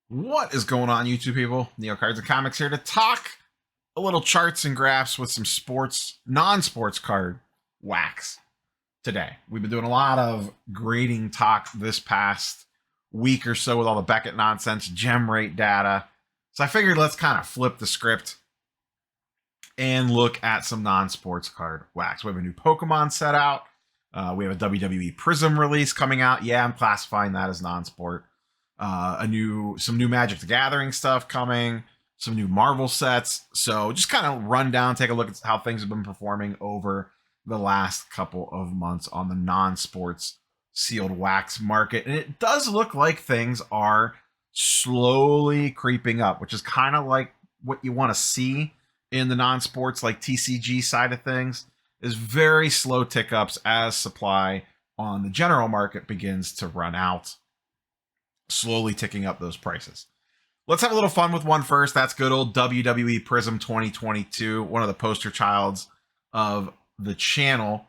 What is going on, YouTube people? Neo Cards and Comics here to talk a little charts and graphs with some sports, non-sports card wax today. We've been doing a lot of grading talk this past week or so with all the Beckett nonsense, gem rate data. So I figured let's kind of flip the script and look at some non-sports card wax. We have a new Pokemon set out. We have a WWE Prizm release coming out. Yeah, I'm classifying that as non-sport. Some new Magic the Gathering stuff coming, some new Marvel sets. So just kind of run down, take a look at how things have been performing over the last couple of months on the non-sports sealed wax market. And it does look like things are slowly creeping up, which is kind of like what you want to see in the non-sports like TCG side of things, is very slow tick ups as supply on the general market begins to run out, slowly ticking up those prices. Let's have a little fun with one first. That's good old WWE Prizm 2022, one of the poster childs of the channel.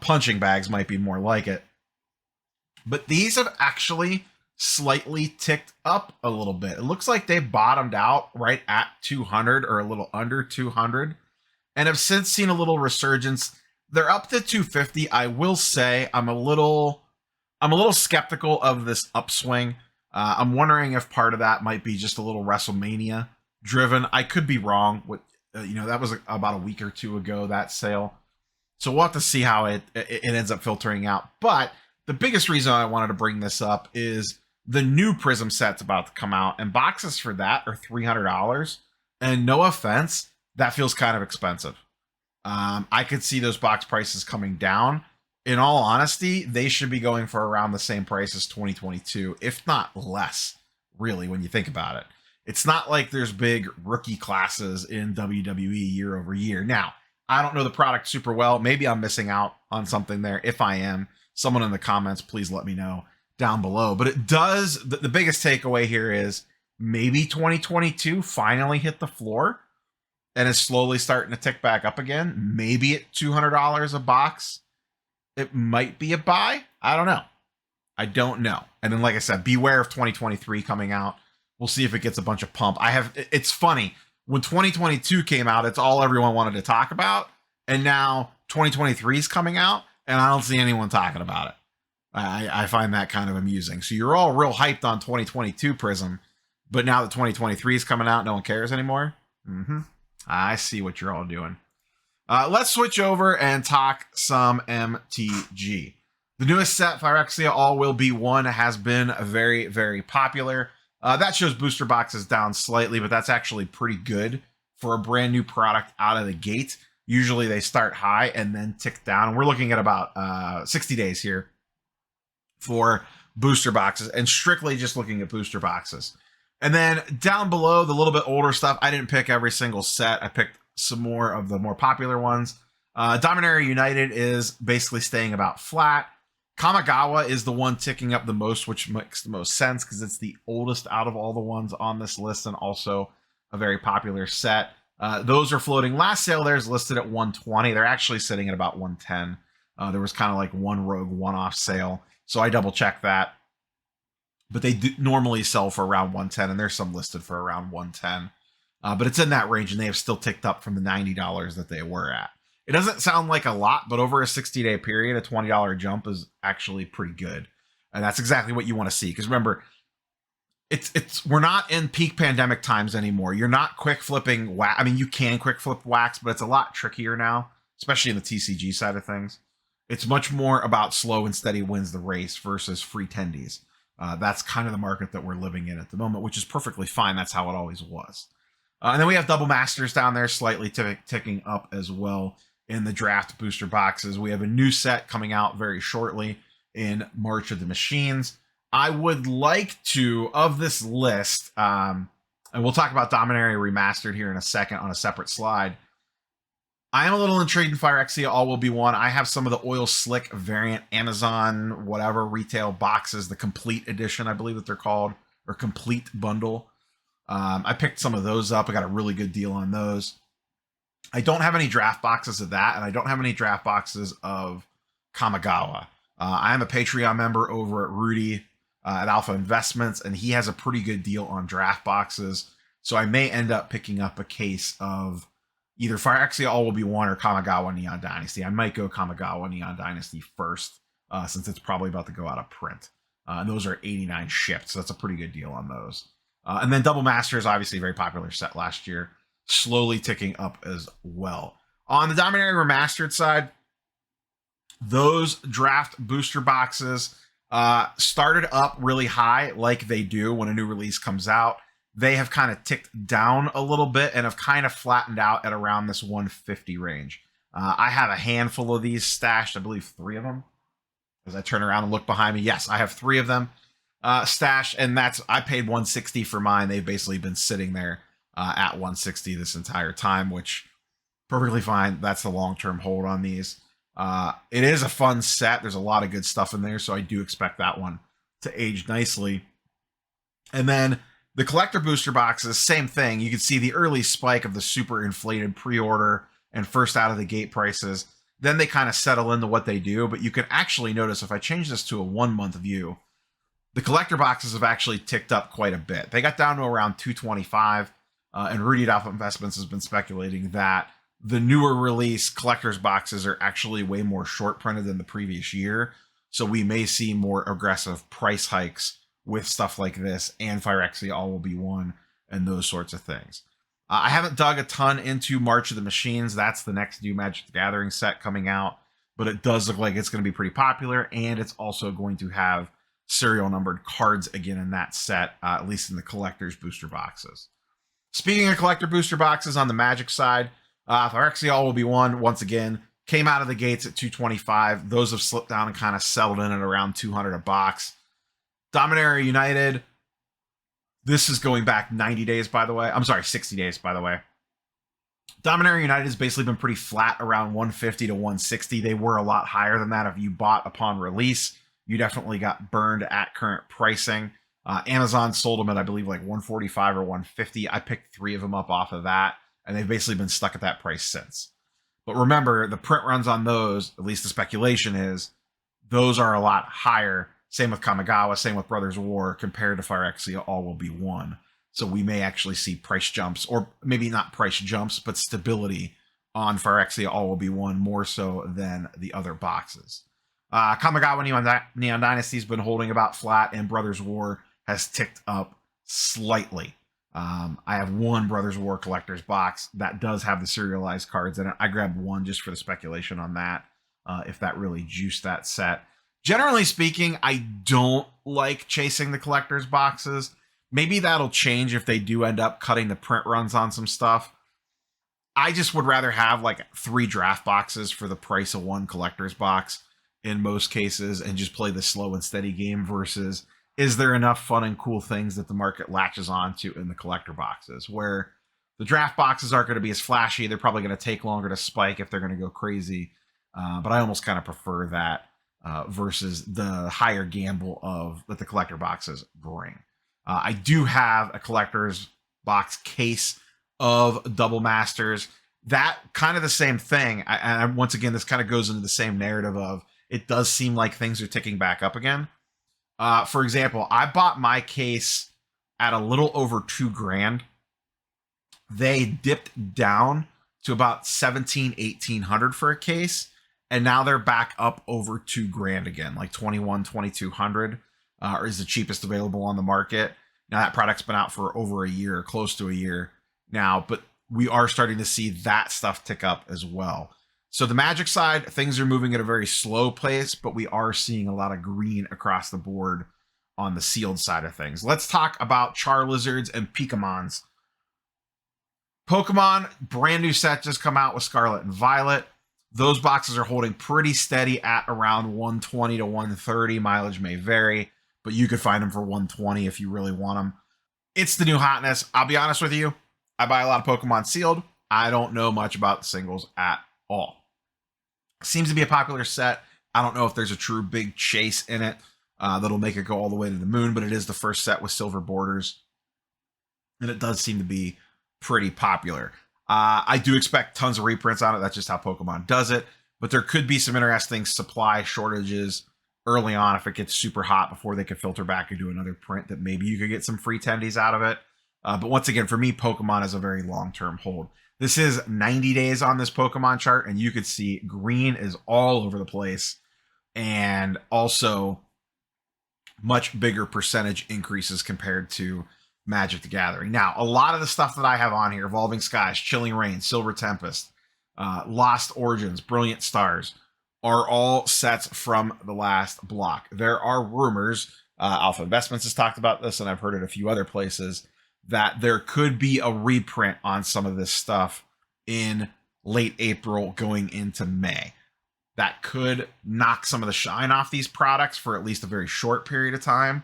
Punching bags might be more like it. But these have actually slightly ticked up a little bit. It looks like they bottomed out right at 200 or a little under 200 and have since seen a little resurgence. They're up to 250. I will say I'm a little skeptical of this upswing. I'm wondering if part of that might be just a little WrestleMania driven. I could be wrong. That was about a week or two ago, that sale. So we'll have to see how it ends up filtering out. But the biggest reason I wanted to bring this up is the new Prizm set's about to come out, and boxes for that are $300. And no offense, that feels kind of expensive. I could see those box prices coming down. In all honesty, they should be going for around the same price as 2022, if not less, really, when you think about it. It's not like there's big rookie classes in WWE year over year. Now, I don't know the product super well. Maybe I'm missing out on something there. If I am, someone in the comments, please let me know down below. But it does, the biggest takeaway here is maybe 2022 finally hit the floor and is slowly starting to tick back up again. Maybe at $200 a box, it might be a buy. I don't know. And then, like I said, beware of 2023 coming out. We'll see if it gets a bunch of pump. It's funny. When 2022 came out, it's all everyone wanted to talk about. And now 2023 is coming out, and I don't see anyone talking about it. I find that kind of amusing. So you're all real hyped on 2022 Prizm, but now that 2023 is coming out, no one cares anymore. I see what you're all doing. Let's switch over and talk some MTG. The newest set, Phyrexia All Will Be One, has been very, very popular. That shows booster boxes down slightly, but that's actually pretty good for a brand new product out of the gate. Usually they start high and then tick down. We're looking at about 60 days here for booster boxes, and strictly just looking at booster boxes. And then down below, the little bit older stuff, I didn't pick every single set. I picked some more of the more popular ones. Dominaria United is basically staying about flat. Kamigawa is the one ticking up the most, which makes the most sense because it's the oldest out of all the ones on this list and also a very popular set. Those are floating. Last sale there is listed at 120. They're actually sitting at about 110. There was kind of like one rogue one-off sale, so I double checked that. But they do normally sell for around 110, and there's some listed for around 110. But it's in that range, and they have still ticked up from the $90 that they were at. It doesn't sound like a lot, but over a 60-day period, a $20 jump is actually pretty good. And that's exactly what you want to see. Because remember, we're not in peak pandemic times anymore. You're not quick flipping wax. I mean, you can quick flip wax, but it's a lot trickier now, especially in the TCG side of things. It's much more about slow and steady wins the race versus free tendies. That's kind of the market that we're living in at the moment, which is perfectly fine. That's how it always was. And then we have double masters down there, slightly ticking up as well in the draft booster boxes. We have a new set coming out very shortly in March of the Machines. I would like to, of this list, and we'll talk about Dominaria Remastered here in a second on a separate slide. I am a little intrigued in Phyrexia All Will Be One. I have some of the Oil Slick variant Amazon, whatever, retail boxes, the complete edition, I believe that they're called, or complete bundle. I picked some of those up. I got a really good deal on those. I don't have any draft boxes of that, and I don't have any draft boxes of Kamigawa. I am a Patreon member over at Rudy. at Alpha Investments, and he has a pretty good deal on draft boxes. So I may end up picking up a case of either Phyrexia All Will Be One or Kamigawa Neon Dynasty. I might go Kamigawa Neon Dynasty first, since it's probably about to go out of print. And those are 89 shipped, so that's a pretty good deal on those. And then Double Master is obviously a very popular set last year, slowly ticking up as well. On the Dominaria Remastered side, those draft booster boxes started up really high, like they do when a new release comes out. They have kind of ticked down a little bit and have kind of flattened out at around this 150 range. I have a handful of these stashed, I believe 3 of them. As I turn around and look behind me, yes, I have 3 of them stashed, and I paid 160 for mine. They've basically been sitting there at 160 this entire time, which perfectly fine. That's the long-term hold on these. It is a fun set. There's a lot of good stuff in there, so I do expect that one to age nicely. And then the collector booster boxes, same thing. You can see the early spike of the super inflated pre-order and first out of the gate prices. Then they kind of settle into what they do, but you can actually notice if I change this to a 1-month view, the collector boxes have actually ticked up quite a bit. They got down to around 225, and Rudy at Alpha Investments has been speculating that the newer release collector's boxes are actually way more short printed than the previous year. So we may see more aggressive price hikes with stuff like this and Phyrexia All Will Be One and those sorts of things. I haven't dug a ton into March of the Machines. That's the next new Magic the Gathering set coming out, but it does look like it's going to be pretty popular, and it's also going to have serial numbered cards again in that set, at least in the collector's booster boxes. Speaking of collector booster boxes on the Magic side, Phyrexia All Will Be One, once again, came out of the gates at 225. Those have slipped down and kind of settled in at around 200 a box. Dominaria United, this is going back 90 days, by the way. I'm sorry, 60 days, by the way. Dominaria United has basically been pretty flat around 150 to 160. They were a lot higher than that if you bought upon release. You definitely got burned at current pricing. Amazon sold them at, I believe, like 145 or 150. I picked 3 of them up off of that, and they've basically been stuck at that price since. But remember, the print runs on those, at least the speculation is, those are a lot higher. Same with Kamigawa, same with Brothers War, compared to Phyrexia All Will Be One. So we may actually see price jumps, or maybe not price jumps, but stability on Phyrexia All Will Be One more so than the other boxes. Kamigawa Neon Dynasty has been holding about flat, and Brothers War has ticked up slightly. I have 1 Brothers War collector's box that does have the serialized cards in it. I grabbed 1 just for the speculation on that, if that really juiced that set. Generally speaking, I don't like chasing the collector's boxes. Maybe that'll change if they do end up cutting the print runs on some stuff. I just would rather have like 3 draft boxes for the price of 1 collector's box in most cases, and just play the slow and steady game versus, is there enough fun and cool things that the market latches onto in the collector boxes, where the draft boxes aren't going to be as flashy. They're probably going to take longer to spike if they're going to go crazy. But I almost kind of prefer that versus the higher gamble of that the collector boxes bring. I do have a collector's box case of Double Masters. That kind of the same thing. And once again, this kind of goes into the same narrative of, it does seem like things are ticking back up again. For example, I bought my case at a little over $2,000. They dipped down to about $1,700-$1,800 for a case, and now they're back up over $2,000 again, like $2,100-$2,200 is the cheapest available on the market. Now that product's been out for over a year, close to a year now, but we are starting to see that stuff tick up as well. So the Magic side, things are moving at a very slow pace, but we are seeing a lot of green across the board on the sealed side of things. Let's talk about Charizards and Pokémons. Pokemon, brand new set just come out with Scarlet and Violet. Those boxes are holding pretty steady at around 120 to 130. Mileage may vary, but you could find them for 120 if you really want them. It's the new hotness. I'll be honest with you. I buy a lot of Pokemon sealed. I don't know much about the singles at all. Seems to be a popular set. I don't know if there's a true big chase in it that'll make it go all the way to the moon, but it is the first set with silver borders, and it does seem to be pretty popular. I do expect tons of reprints on it. That's just how Pokemon does it, but there could be some interesting supply shortages early on if it gets super hot before they could filter back and do another print, that maybe you could get some free tendies out of it. But once again, for me, Pokemon is a very long-term hold. This is 90 days on this Pokemon chart, and you could see green is all over the place, and also much bigger percentage increases compared to Magic the Gathering. Now, a lot of the stuff that I have on here, Evolving Skies, Chilling Reign, Silver Tempest, Lost Origins, Brilliant Stars, are all sets from the last block. There are rumors, Alpha Investments has talked about this, and I've heard it a few other places, that there could be a reprint on some of this stuff in late April going into May. That could knock some of the shine off these products for at least a very short period of time.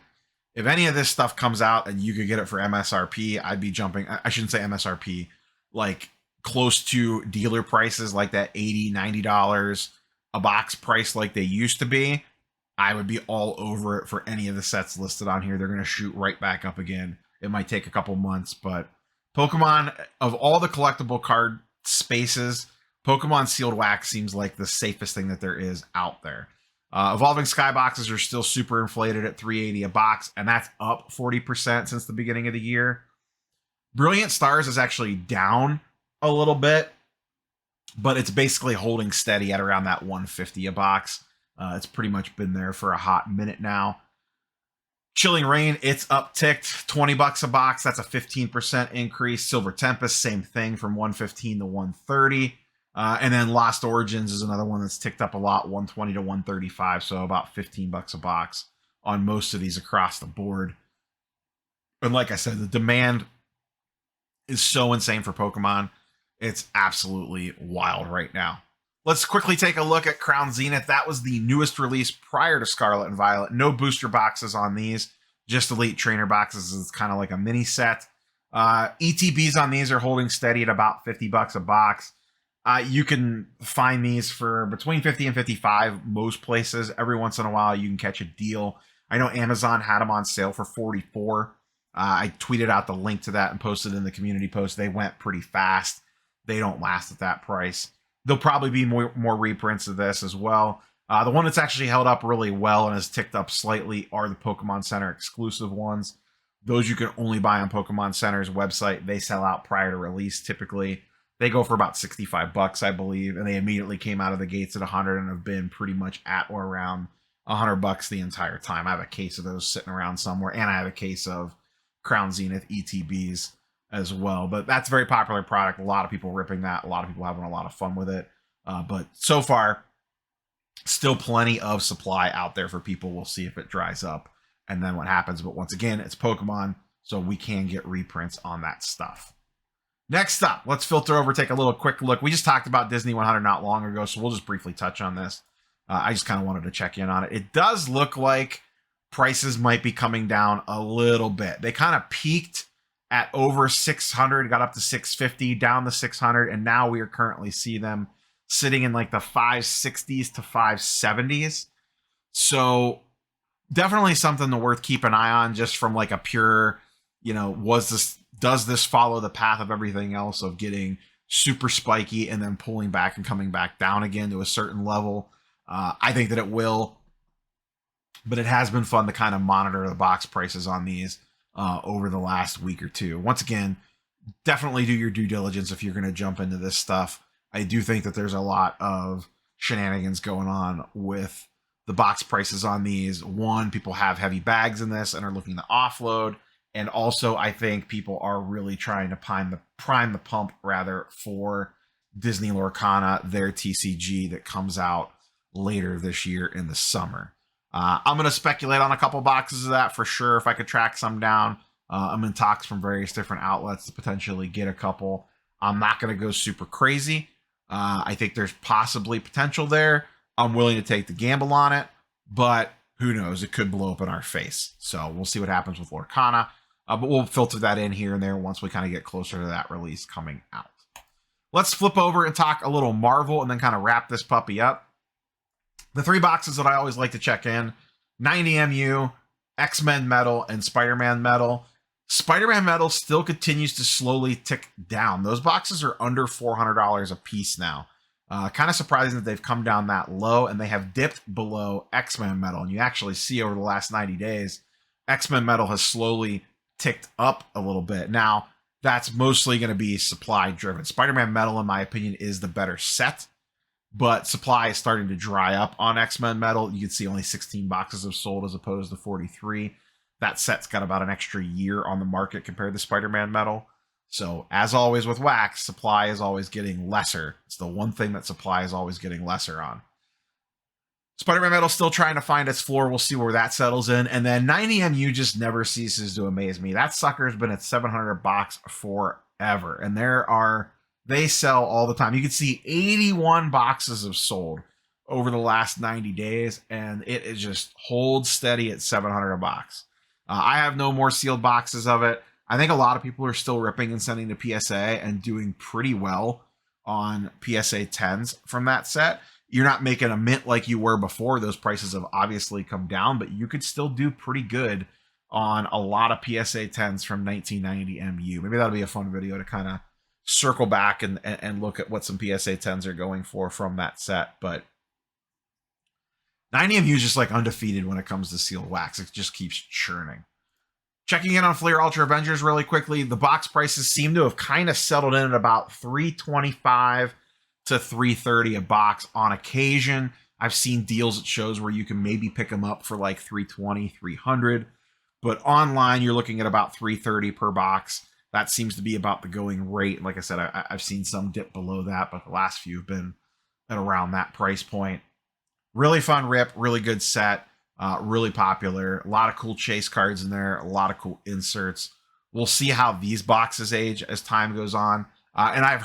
If any of this stuff comes out and you could get it for MSRP, I'd be jumping. I shouldn't say MSRP, like close to dealer prices, like that $80, $90 a box price like they used to be. I would be all over it for any of the sets listed on here. They're going to shoot right back up again. It might take a couple months, but Pokemon, of all the collectible card spaces, Pokemon Sealed Wax seems like the safest thing that there is out there. Evolving Sky boxes are still super inflated at $380 a box, and that's up 40% since the beginning of the year. Brilliant Stars is actually down a little bit, but it's basically holding steady at around that $150 a box. It's pretty much been there for a hot minute now. Chilling Reign, it's upticked $20 a box. That's a 15% increase. Silver Tempest, same thing, from $115 to $130. And then Lost Origins is another one that's ticked up a lot, $120 to $135, so about $15 a box on most of these across the board. And like I said, the demand is so insane for Pokemon. It's absolutely wild right now. Let's quickly take a look at Crown Zenith. That was the newest release prior to Scarlet and Violet. No booster boxes on these, just Elite Trainer boxes. It's kind of like a mini set. ETBs on these are holding steady at about $50 a box. You can find these for between $50 and $55 most places. Every once in a while, you can catch a deal. I know Amazon had them on sale for $44. I tweeted out the link to that and posted in the community post. They went pretty fast. They don't last at that price. There'll probably be more reprints of this as well. The one that's actually held up really well and has ticked up slightly are the Pokemon Center exclusive ones. Those you can only buy on Pokemon Center's website. They sell out prior to release typically. They go for about $65, I believe, and they immediately came out of the gates at $100 and have been pretty much at or around $100 the entire time. I have a case of those sitting around somewhere, and I have a case of Crown Zenith ETBs as well. But that's a very popular product. A lot of people ripping that. A lot of people having a lot of fun with it. But so far, still plenty of supply out there for people. We'll see if it dries up and then what happens. But once again, it's Pokemon, so we can get reprints on that stuff. Next up, let's filter over, take a little quick look. We just talked about Disney 100 not long ago, so we'll just briefly touch on this. I just kind of wanted to check in on it. It does look like prices might be coming down a little bit. They kind of peaked at over 600, got up to 650, down to 600, and now we are currently see them sitting in like the 560s to 570s. So definitely something to worth keep an eye on, just from like a pure, does this follow the path of everything else of getting super spiky and then pulling back and coming back down again to a certain level? I think that it will, but it has been fun to kind of monitor the box prices on these over the last week or two. Once again, definitely do your due diligence if you're going to jump into this stuff. I do think that there's a lot of shenanigans going on with the box prices on these. One, people have heavy bags in this and are looking to offload. And also, I think people are really trying to prime the pump for Disney Lorcana, their TCG that comes out later this year in the summer. I'm going to speculate on a couple boxes of that for sure if I could track some down. I'm in talks from various different outlets to potentially get a couple. I'm not going to go super crazy. I think there's possibly potential there. I'm willing to take the gamble on it, but who knows? It could blow up in our face. So we'll see what happens with Lorcana. But we'll filter that in here and there once we kind of get closer to that release coming out. Let's flip over and talk a little Marvel and then kind of wrap this puppy up. The three boxes that I always like to check in: 90 MU, X-Men Metal, and Spider-Man Metal. Spider-Man Metal still continues to slowly tick down. Those boxes are under $400 a piece now. Kind of surprising that they've come down that low, and they have dipped below X-Men Metal. And you actually see over the last 90 days, X-Men Metal has slowly ticked up a little bit. Now, that's mostly going to be supply driven. Spider-Man Metal, in my opinion, is the better set, but supply is starting to dry up on X-Men Metal. You can see only 16 boxes have sold as opposed to 43. That set's got about an extra year on the market compared to Spider-Man Metal. So, as always with wax, supply is always getting lesser. It's the one thing that supply is always getting lesser on. Spider-Man Metal still trying to find its floor. We'll see where that settles in. And then 90MU just never ceases to amaze me. That sucker's been at 700 box forever. And they sell all the time. You can see 81 boxes have sold over the last 90 days, and it is just holds steady at 700 a box. I have no more sealed boxes of it. I think a lot of people are still ripping and sending to PSA and doing pretty well on PSA 10s from that set. You're not making a mint like you were before. Those prices have obviously come down, but you could still do pretty good on a lot of PSA 10s from 1990 MU. Maybe that'll be a fun video to kind of circle back and look at what some PSA 10s are going for from that set. But 90 MU is just like undefeated when it comes to sealed wax. It just keeps churning. Checking in on Fleer Ultra Avengers really quickly, the box prices seem to have kind of settled in at about $325 to $330 a box on occasion. I've seen deals at shows where you can maybe pick them up for like $320, $300, but online you're looking at about $330 per box. That seems to be about the going rate. Like I said, I've seen some dip below that, but the last few have been at around that price point. Really fun rip, really good set. Really popular. A lot of cool chase cards in there. A lot of cool inserts. We'll see how these boxes age as time goes on. And I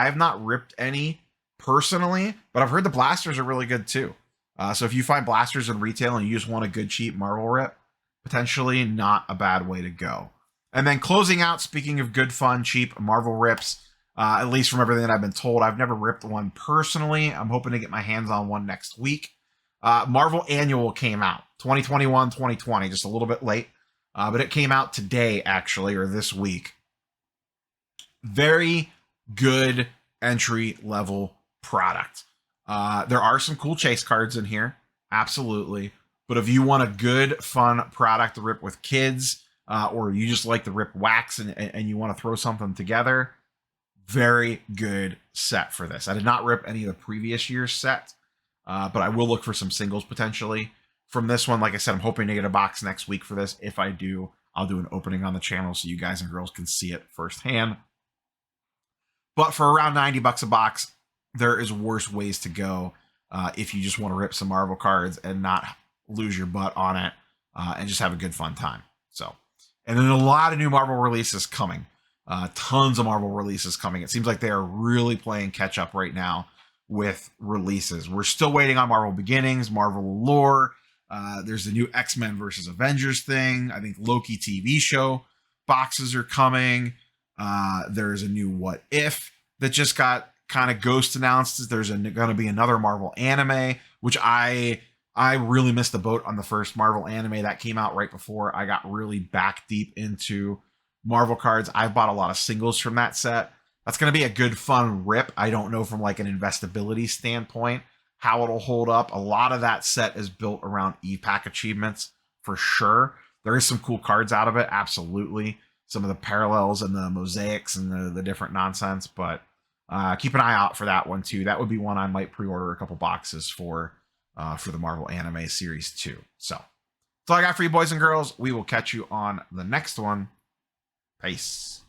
have not ripped any personally, but I've heard the blasters are really good too. So if you find blasters in retail and you just want a good cheap Marvel rip, potentially not a bad way to go. And then closing out, speaking of good, fun, cheap Marvel rips, at least from everything that I've been told, I've never ripped one personally. I'm hoping to get my hands on one next week. Marvel Annual came out 2021-2020, just a little bit late, but it came out today actually, or this week. Very good entry level product. There are some cool chase cards in here, absolutely. But if you want a good, fun product to rip with kids, or you just like to rip wax and you want to throw something together, very good set for this. I did not rip any of the previous year's set. But I will look for some singles potentially from this one. Like I said, I'm hoping to get a box next week for this. If I do, I'll do an opening on the channel so you guys and girls can see it firsthand. But for around $90 a box, there is worse ways to go if you just want to rip some Marvel cards and not lose your butt on it and just have a good fun time. So, and then a lot of new Marvel releases coming. Tons of Marvel releases coming. It seems like they are really playing catch up right now with releases. We're still waiting on Marvel Beginnings, Marvel Lore. There's the new X-Men versus Avengers thing. I think Loki TV show boxes are coming. There's a new What If that just got kind of ghost announced. There's going to be another Marvel anime, which I really missed the boat on the first Marvel anime that came out right before I got really back deep into Marvel cards. I bought a lot of singles from that set. That's going to be a good, fun rip. I don't know from like an investability standpoint how it'll hold up. A lot of that set is built around E-Pack achievements for sure. There is some cool cards out of it, absolutely. Some of the parallels and the mosaics and the different nonsense, but keep an eye out for that one too. That would be one I might pre-order a couple boxes for the Marvel Anime Series 2. So that's all I got for you, boys and girls. We will catch you on the next one. Peace.